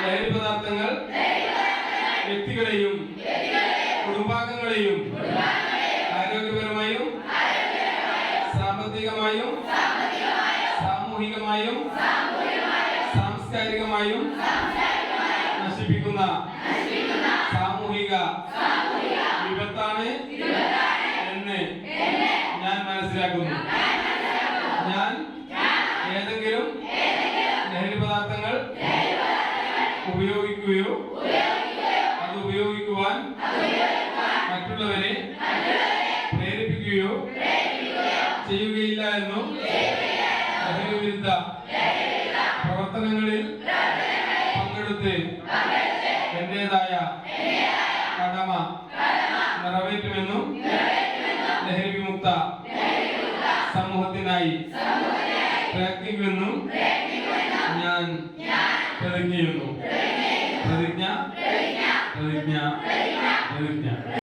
ലഹരി പദാർത്ഥങ്ങൾ വ്യക്തികളെയും കുടുംബാംഗങ്ങളെയും ആരോഗ്യപരമായും സാമ്പത്തികമായും സാമൂഹികമായും സാംസ്കാരികമായും നശിപ്പിക്കുന്ന സാമൂഹിക വിപത്താണ് എന്ന് ഞാൻ മനസ്സിലാക്കുന്നു. ഞാൻ ഏതെങ്കിലും ലഹരി പദാർത്ഥങ്ങൾ ഉപയോഗിക്കുകയോ അത് ഉപയോഗിക്കുവാൻ മറ്റുള്ളവരെ പ്രേരിപ്പിക്കുകയോ ചെയ്യുകയില്ല എന്നും ലഹരി വിരുദ്ധ പ്രവർത്തനങ്ങളിൽ പങ്കെടുത്ത് എന്റേതായ കടമ നിറവേറ്റുമെന്നും ലഹരി വിമുക്ത സമൂഹത്തിനായി പ്രയത്നിക്കുമെന്നും ഞാൻ പ്രതിജ്ഞ ചെയ്യുന്നു. പ്രതിജ്ഞ.